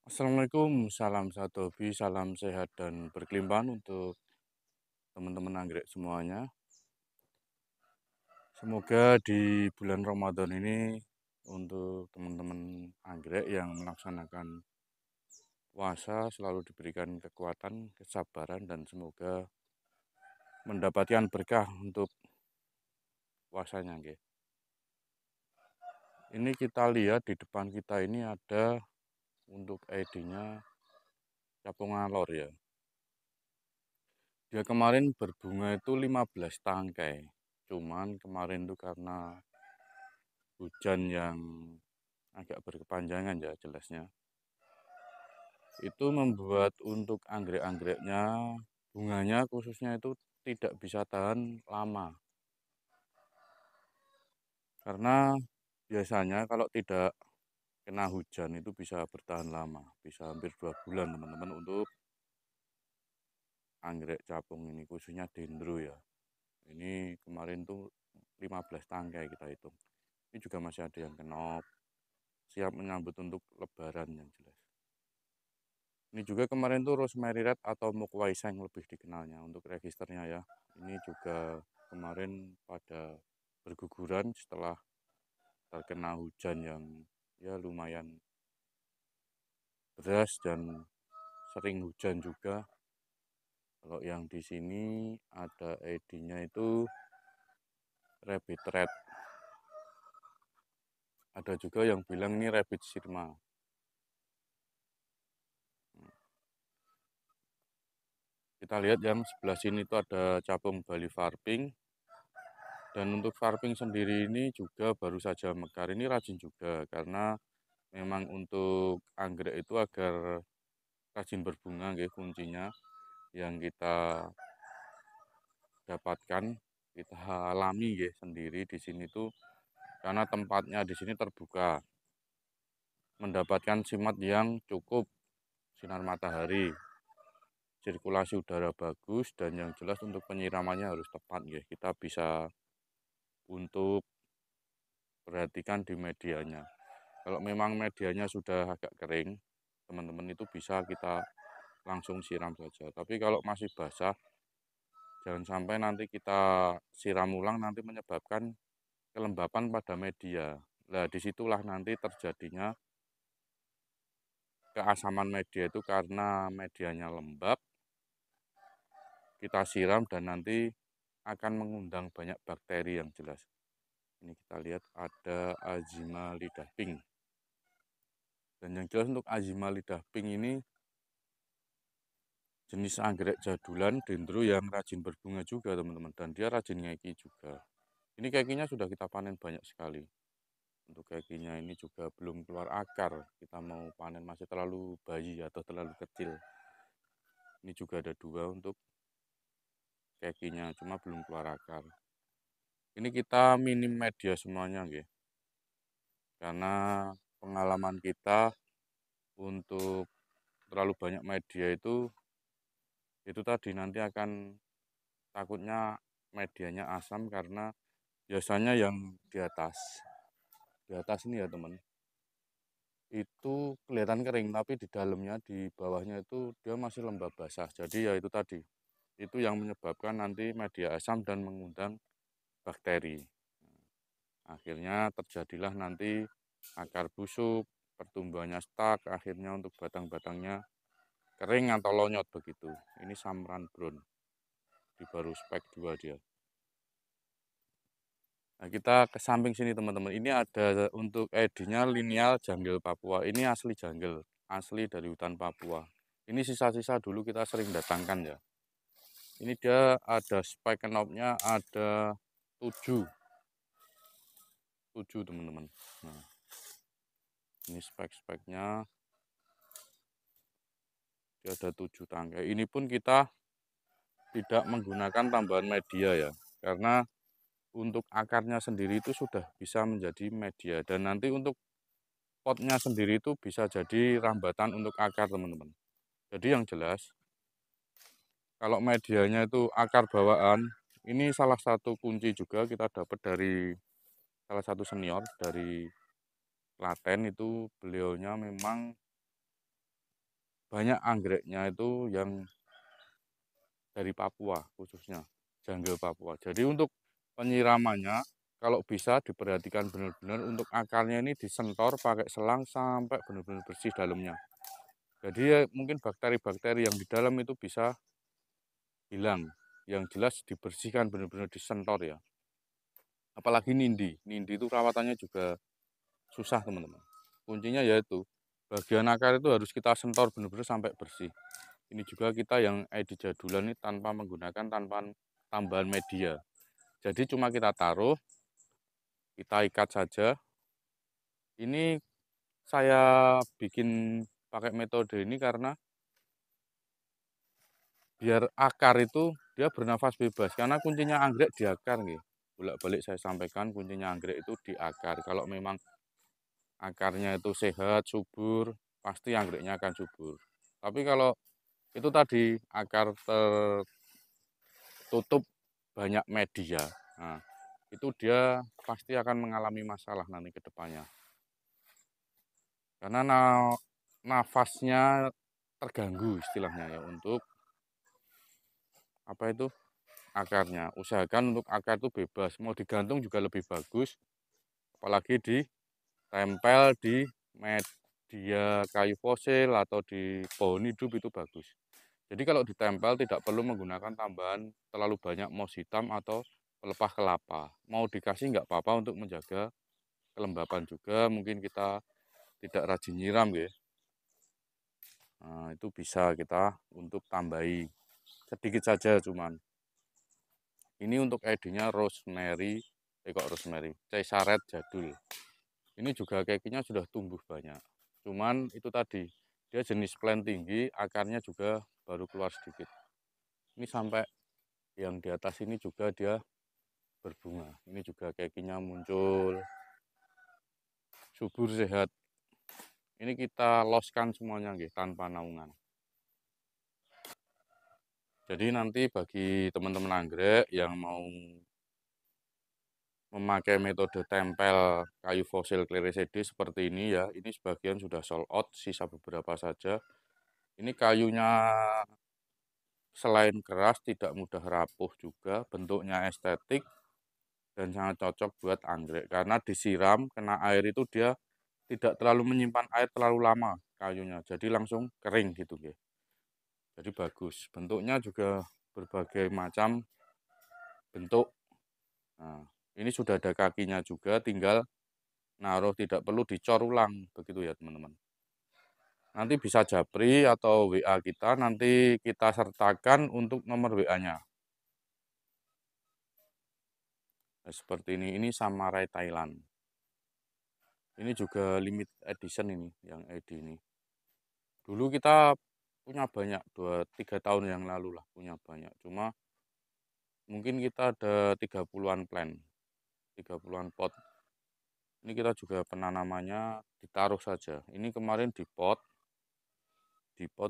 Assalamualaikum, salam satu hobi, salam sehat dan berkelimpahan untuk teman-teman anggrek semuanya. Semoga di bulan Ramadan ini untuk teman-teman anggrek yang melaksanakan puasa selalu diberikan kekuatan, kesabaran, dan semoga mendapatkan berkah untuk puasanya. Nggih. Ini kita lihat di depan kita ini ada untuk ID-nya capung alor ya. Dia kemarin berbunga itu 15 tangkai. Cuman kemarin itu karena hujan yang agak berkepanjangan ya jelasnya. Itu membuat untuk anggrek-anggreknya, bunganya khususnya itu tidak bisa tahan lama. Karena biasanya kalau tidak kena hujan itu bisa bertahan lama. Bisa hampir 2 bulan teman-teman untuk anggrek capung ini, khususnya dendro ya. Ini kemarin tuh 15 tangkai kita hitung. Ini juga masih ada yang kenop, siap menyambut untuk lebaran yang jelas. Ini juga kemarin tuh rosemary red atau mukwaiseng lebih dikenalnya untuk registernya ya. Ini juga kemarin pada berguguran setelah terkena hujan yang ya lumayan deras dan sering hujan juga. Kalau yang di sini ada ID-nya itu rabbit red. Ada juga yang bilang ini rabbit sirma. Kita lihat yang sebelah sini itu ada capung Bali Farping. Dan untuk Farping sendiri ini juga baru saja mekar. Ini rajin juga karena memang untuk anggrek itu agar rajin berbunga nggih kuncinya yang kita dapatkan, kita alami nggih sendiri di sini tuh karena tempatnya di sini terbuka. Mendapatkan simat yang cukup, sinar matahari, sirkulasi udara bagus, dan yang jelas untuk penyiramannya harus tepat nggih. Kita bisa untuk perhatikan di medianya. Kalau memang medianya sudah agak kering, teman-teman itu bisa kita langsung siram saja. Tapi kalau masih basah, jangan sampai nanti kita siram ulang nanti menyebabkan kelembapan pada media. Nah, disitulah nanti terjadinya keasaman media itu karena medianya lembab, kita siram dan nanti akan mengundang banyak bakteri yang jelas. Ini kita lihat ada Azima lidah pink. Dan yang jelas untuk Azima lidah pink ini jenis anggrek jadulan dendro yang rajin berbunga juga teman-teman. Dan dia rajin ngeki juga. Ini kekinya sudah kita panen banyak sekali. Untuk kekinya ini juga belum keluar akar. Kita mau panen masih terlalu bayi atau terlalu kecil. Ini juga ada 2 untuk kekinya, cuma belum keluar akar. Ini kita minim media semuanya, nggih. Karena pengalaman kita untuk terlalu banyak media itu tadi nanti akan takutnya medianya asam karena biasanya yang di atas ini ya teman, itu kelihatan kering tapi di dalamnya di bawahnya itu dia masih lembab basah. Jadi ya itu tadi, itu yang menyebabkan nanti media asam dan mengundang bakteri. Akhirnya terjadilah nanti akar busuk, pertumbuhannya stuck, akhirnya untuk batang-batangnya kering atau lonyot begitu. Ini Samran Brown, di baru spek 2 dia. Nah, kita ke samping sini teman-teman. Ini ada untuk ID-nya lineal jungle Papua. Ini asli jungle, asli dari hutan Papua. Ini sisa-sisa dulu kita sering datangkan ya. Ini dia ada spike knopnya ada 7 teman-teman. Nah, ini spek-speknya dia ada 7 tangkai. Ini pun kita tidak menggunakan tambahan media ya. Karena untuk akarnya sendiri itu sudah bisa menjadi media. Dan nanti untuk potnya sendiri itu bisa jadi rambatan untuk akar teman-teman. Jadi yang jelas, kalau medianya itu akar bawaan, ini salah satu kunci juga kita dapat dari salah satu senior dari Klaten itu beliaunya memang banyak anggreknya itu yang dari Papua khususnya, jungle Papua. Jadi untuk penyiramannya kalau bisa diperhatikan benar-benar untuk akarnya ini disentor pakai selang sampai benar-benar bersih dalamnya. Jadi ya mungkin bakteri-bakteri yang di dalam itu bisa hilang. Yang jelas dibersihkan benar-benar disentor ya. Apalagi nindi. Nindi itu perawatannya juga susah teman-teman. Kuncinya yaitu bagian akar itu harus kita sentor benar-benar sampai bersih. Ini juga kita yang ID jadulan ini tanpa menggunakan tambahan media. Jadi cuma kita taruh, kita ikat saja. Ini saya bikin pakai metode ini karena biar akar itu dia bernafas bebas. Karena kuncinya anggrek di akar nih. Bolak-balik saya sampaikan kuncinya anggrek itu di akar. Kalau memang akarnya itu sehat, subur, pasti anggreknya akan subur. Tapi kalau itu tadi akar tertutup banyak media, nah, itu dia pasti akan mengalami masalah nanti ke depannya. Karena nafasnya terganggu istilahnya ya untuk apa itu akarnya. Usahakan untuk akar itu bebas, mau digantung juga lebih bagus, apalagi ditempel di media kayu fosil atau di pohon hidup itu bagus. Jadi kalau ditempel tidak perlu menggunakan tambahan terlalu banyak moss hitam atau pelepah kelapa. Mau dikasih nggak apa-apa untuk menjaga kelembapan juga. Mungkin kita tidak rajin nyiram ya. Nah, itu bisa kita untuk tambahi sedikit saja cuman. Ini untuk ID-nya rosemary, kok rosemary, caesaret jadul. Ini juga kakinya sudah tumbuh banyak. Cuman itu tadi, dia jenis plant tinggi, akarnya juga baru keluar sedikit. Ini sampai yang di atas ini juga dia berbunga. Ini juga kakinya muncul, subur sehat. Ini kita loskan semuanya nggih, tanpa naungan. Jadi nanti bagi teman-teman anggrek yang mau memakai metode tempel kayu fosil Clerecidea seperti ini ya, ini sebagian sudah sold out, sisa beberapa saja. Ini kayunya selain keras, tidak mudah rapuh juga, bentuknya estetik, dan sangat cocok buat anggrek. Karena disiram, kena air itu dia tidak terlalu menyimpan air terlalu lama kayunya, jadi langsung kering gitu ya. Jadi bagus. Bentuknya juga berbagai macam bentuk. Nah, ini sudah ada kakinya juga, tinggal naruh, tidak perlu dicor ulang begitu ya teman-teman. Nanti bisa japri atau WA kita, nanti kita sertakan untuk nomor WA-nya. Nah, seperti ini Samarai Thailand. Ini juga limit edition ini, yang ID ini. Dulu kita punya banyak, 2-3 tahun yang lalu lah punya banyak. Cuma mungkin kita ada 30-an plant, 30-an pot. Ini kita juga penanamannya ditaruh saja. Ini kemarin di pot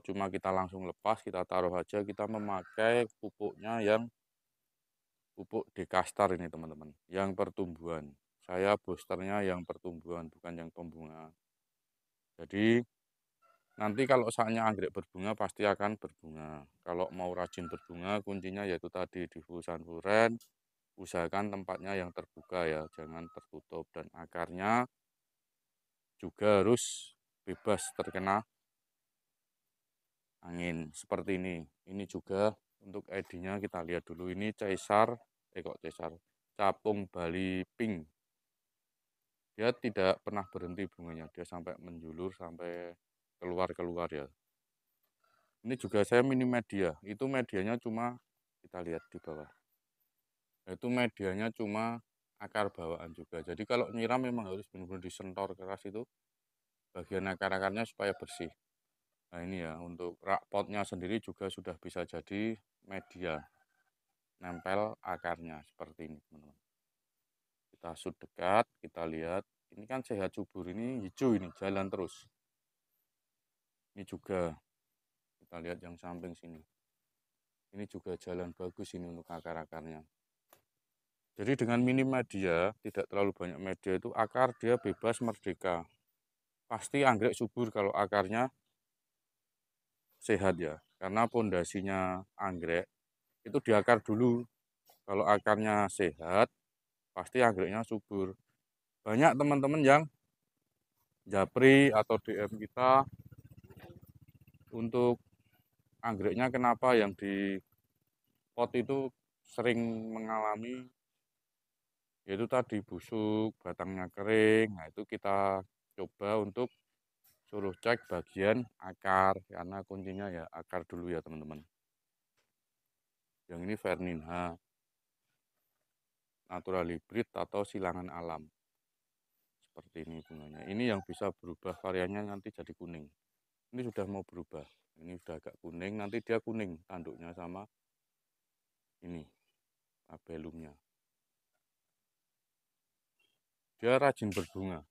cuma kita langsung lepas, kita taruh aja. Kita memakai pupuknya yang pupuk dekastar ini teman-teman, yang pertumbuhan. Saya boosternya yang pertumbuhan, bukan yang pembungaan. Jadi nanti kalau saatnya anggrek berbunga pasti akan berbunga. Kalau mau rajin berbunga kuncinya yaitu tadi difusan furen, usahakan tempatnya yang terbuka ya, jangan tertutup, dan akarnya juga harus bebas terkena angin seperti ini. Ini juga untuk ID-nya kita lihat dulu, ini Caesar, capung Bali Pink. Dia tidak pernah berhenti bunganya, dia sampai menjulur sampai keluar ya. Ini juga saya mini media, itu medianya cuma kita lihat di bawah. Itu medianya cuma akar bawaan juga. Jadi kalau nyiram memang harus benar-benar disentor keras itu bagian akar-akarnya supaya bersih. Nah ini ya, untuk rak potnya sendiri juga sudah bisa jadi media nempel akarnya seperti ini teman-teman. Kita shoot dekat, kita lihat. Ini kan sehat subur, ini hijau, ini jalan terus. Ini juga kita lihat yang samping sini. Ini juga jalan bagus ini untuk akar-akarnya. Jadi dengan minim media, tidak terlalu banyak media itu akar dia bebas merdeka. Pasti anggrek subur kalau akarnya sehat ya, karena pondasinya anggrek itu di akar dulu. Kalau akarnya sehat, pasti anggreknya subur. Banyak teman-teman yang japri atau DM kita untuk anggreknya kenapa yang di pot itu sering mengalami yaitu tadi busuk, batangnya kering. Nah, itu kita coba untuk suruh cek bagian akar, karena kuncinya ya akar dulu ya teman-teman. Yang ini Verninha, natural hybrid atau silangan alam. Seperti ini bunganya. Ini yang bisa berubah variannya nanti jadi kuning. Ini sudah mau berubah. Ini sudah agak kuning, nanti dia kuning tanduknya sama ini abelumnya. Dia rajin berbunga.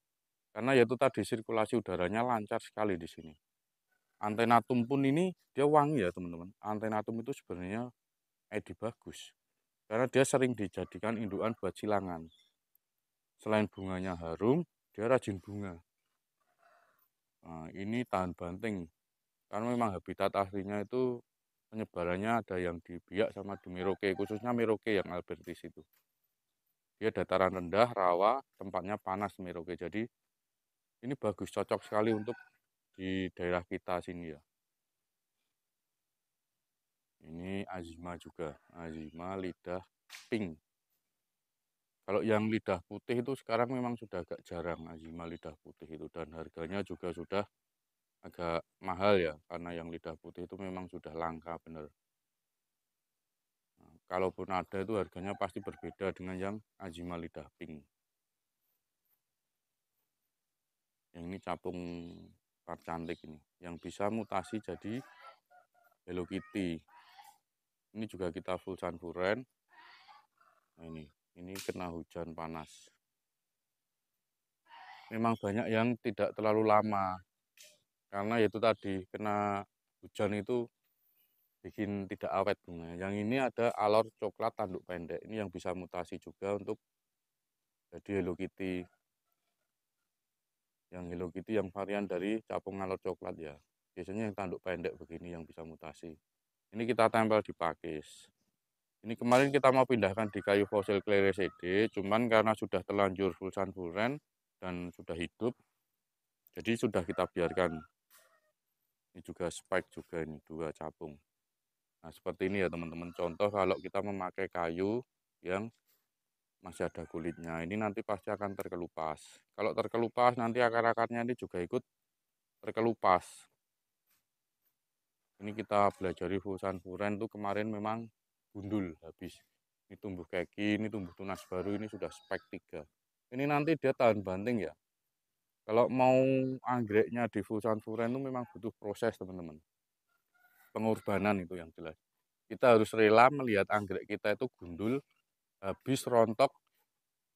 Karena yaitu tadi sirkulasi udaranya lancar sekali di sini. Antenatum pun ini dia wangi ya teman-teman. Antenatum itu sebenarnya edi bagus. Karena dia sering dijadikan indukan buat silangan. Selain bunganya harum, dia rajin bunga. Nah, ini tahan banting. Karena memang habitat aslinya itu penyebarannya ada yang di Biak sama di Merauke, khususnya Merauke yang Albertis itu. Dia dataran rendah, rawa, tempatnya panas Merauke. Jadi ini bagus, cocok sekali untuk di daerah kita sini ya. Ini azima juga, azima lidah pink. Kalau yang lidah putih itu sekarang memang sudah agak jarang azima lidah putih itu, dan harganya juga sudah agak mahal ya, karena yang lidah putih itu memang sudah langka benar. Nah, kalaupun ada itu harganya pasti berbeda dengan yang azima lidah pink. Yang ini capung cantik ini, yang bisa mutasi jadi Hello Kitty. Ini juga kita full sunfuren. Nah, ini kena hujan panas. Memang banyak yang tidak terlalu lama, karena itu tadi kena hujan itu bikin tidak awet bunga. Yang ini ada alor coklat tanduk pendek, ini yang bisa mutasi juga untuk jadi Hello Kitty. Yang Hello Kitty yang varian dari capung alor coklat ya. Biasanya yang tanduk pendek begini yang bisa mutasi. Ini kita tempel di pakis. Ini kemarin kita mau pindahkan di kayu fosil Clereaceae, cuman karena sudah terlanjur full sunfuren dan sudah hidup, jadi sudah kita biarkan. Ini juga spike juga, ini 2 capung. Nah, seperti ini ya teman-teman, contoh kalau kita memakai kayu yang masih ada kulitnya, ini nanti pasti akan terkelupas. Kalau terkelupas nanti akar-akarnya ini juga ikut terkelupas. Ini kita belajari full sunfuren tuh kemarin memang gundul habis. Ini tumbuh keki, ini tumbuh tunas baru, ini sudah spek 3. Ini nanti dia tahan banting ya. Kalau mau anggreknya di full sunfuren itu memang butuh proses teman-teman. Pengorbanan itu yang jelas. Kita harus rela melihat anggrek kita itu gundul, habis rontok,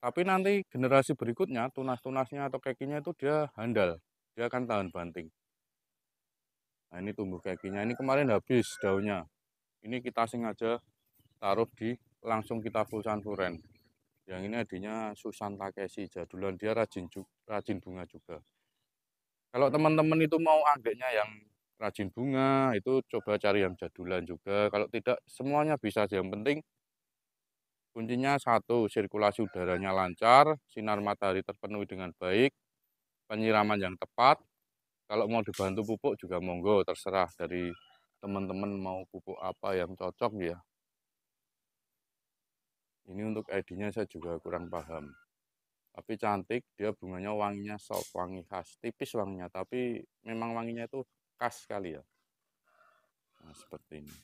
tapi nanti generasi berikutnya tunas-tunasnya atau kekinya itu dia handal, dia akan tahan banting. Nah, ini tumbuh kekinya, ini kemarin habis daunnya. Ini kita sengaja taruh di langsung kita full sunfuren. Yang ini adinya Susan Takeshi, jadulan dia rajin bunga juga. Kalau teman-teman itu mau anggreknya yang rajin bunga, itu coba cari yang jadulan juga. Kalau tidak, semuanya bisa. Yang penting kuncinya satu, sirkulasi udaranya lancar, sinar matahari terpenuhi dengan baik, penyiraman yang tepat. Kalau mau dibantu pupuk juga monggo, terserah dari teman-teman mau pupuk apa yang cocok ya. Ini untuk ID-nya saya juga kurang paham. Tapi cantik, dia bunganya wanginya soft, wangi khas. Tipis wanginya, tapi memang wanginya itu khas sekali ya. Nah, seperti ini.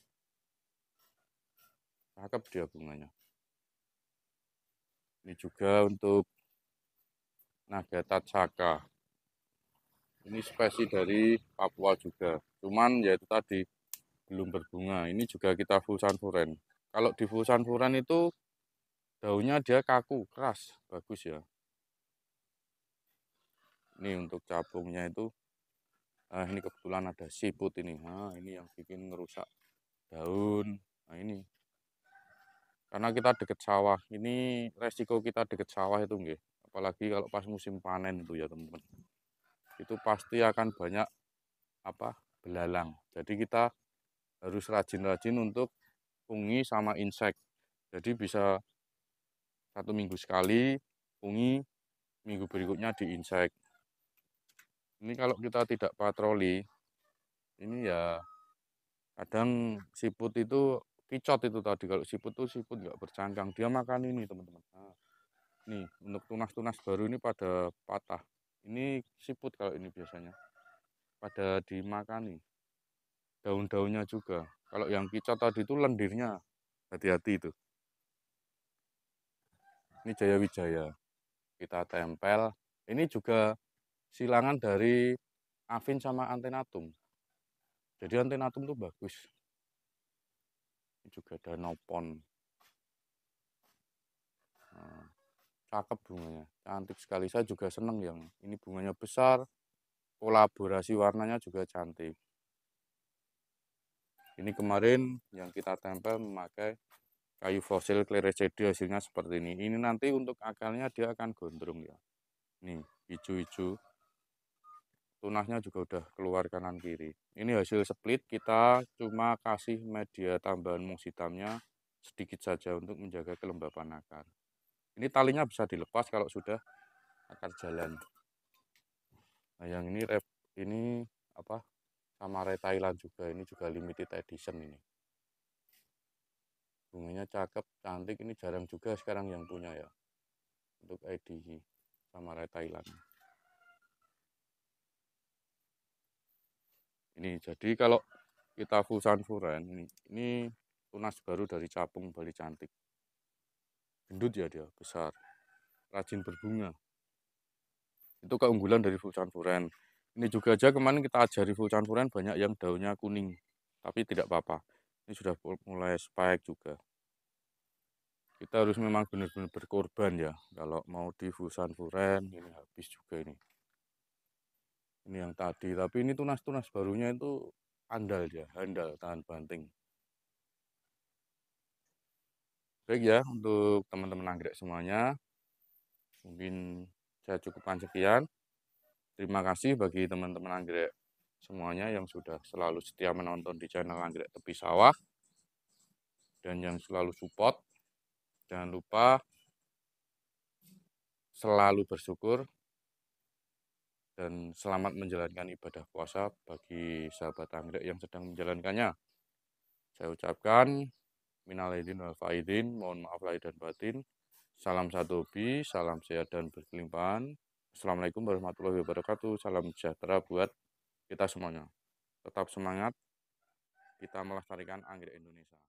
Cakep dia bunganya. Ini juga untuk Nagata Caka. Ini spesies dari Papua juga. Cuman ya itu tadi belum berbunga. Ini juga kita full sunfuren. Kalau di full sunfuren itu daunnya dia kaku, keras, bagus ya. Ini untuk capungnya itu, ini kebetulan ada siput ini. Nah, ini yang bikin ngerusak daun. Nah, ini karena kita deket sawah. Ini resiko kita deket sawah itu nggih. Apalagi kalau pas musim panen itu ya teman-teman. Itu pasti akan banyak belalang. Jadi kita harus rajin-rajin untuk fungi sama insek. Jadi bisa 1 minggu sekali fungi, minggu berikutnya di insek. Ini kalau kita tidak patroli, ini ya kadang siput itu kicot itu tadi. Kalau siput itu siput nggak bercangkang, dia makan ini teman-teman. Nah, nih untuk tunas-tunas baru ini pada patah. Ini siput kalau ini biasanya pada dimakani. Daun-daunnya juga. Kalau yang kicot tadi itu lendirnya, hati-hati itu. Ini Jaya Wijaya. Kita tempel. Ini juga silangan dari Afin sama Antenatum. Jadi Antenatum tuh bagus. Ini juga Danopon. Nah, cakep bunganya, cantik sekali. Saya juga seneng yang ini bunganya besar, kolaborasi warnanya juga cantik. Ini kemarin yang kita tempel memakai kayu fosil Clerecidea, hasilnya seperti ini. Ini nanti untuk akarnya dia akan gondrong ya. Nih, hijau-hijau. Tunasnya juga udah keluar kanan kiri. Ini hasil split, kita cuma kasih media tambahan mus hitamnya sedikit saja untuk menjaga kelembapan akar. Ini talinya bisa dilepas kalau sudah akar jalan. Nah, yang ini apa? Samarai Thailand juga. Ini juga limited edition ini. Bunganya cakep, cantik. Ini jarang juga sekarang yang punya ya. Untuk edisi Samarai Thailand. Ini jadi kalau kita fusan furen ini tunas baru dari capung Bali cantik. Gendut ya dia, besar, rajin berbunga. Itu keunggulan dari fusan furen. Ini juga aja kemarin kita ajari fusan furen banyak yang daunnya kuning, tapi tidak apa-apa. Ini sudah mulai spike juga. Kita harus memang benar-benar berkorban ya. Kalau mau di fusan furen ini habis juga ini. Ini yang tadi, tapi ini tunas-tunas barunya itu andal ya, handal, tahan banting. Baik ya, untuk teman-teman anggrek semuanya, mungkin saya cukupkan sekian. Terima kasih bagi teman-teman anggrek semuanya yang sudah selalu setia menonton di channel Anggrek Tepi Sawah dan yang selalu support. Jangan lupa selalu bersyukur dan selamat menjalankan ibadah puasa bagi sahabat anggrek yang sedang menjalankannya. Saya ucapkan minal aidin wal faizin, mohon maaf lahir dan batin. Salam satu hobi, salam sehat dan berkelimpahan. Assalamualaikum warahmatullahi wabarakatuh. Salam sejahtera buat kita semuanya. Tetap semangat, kita melestarikan anggrek Indonesia.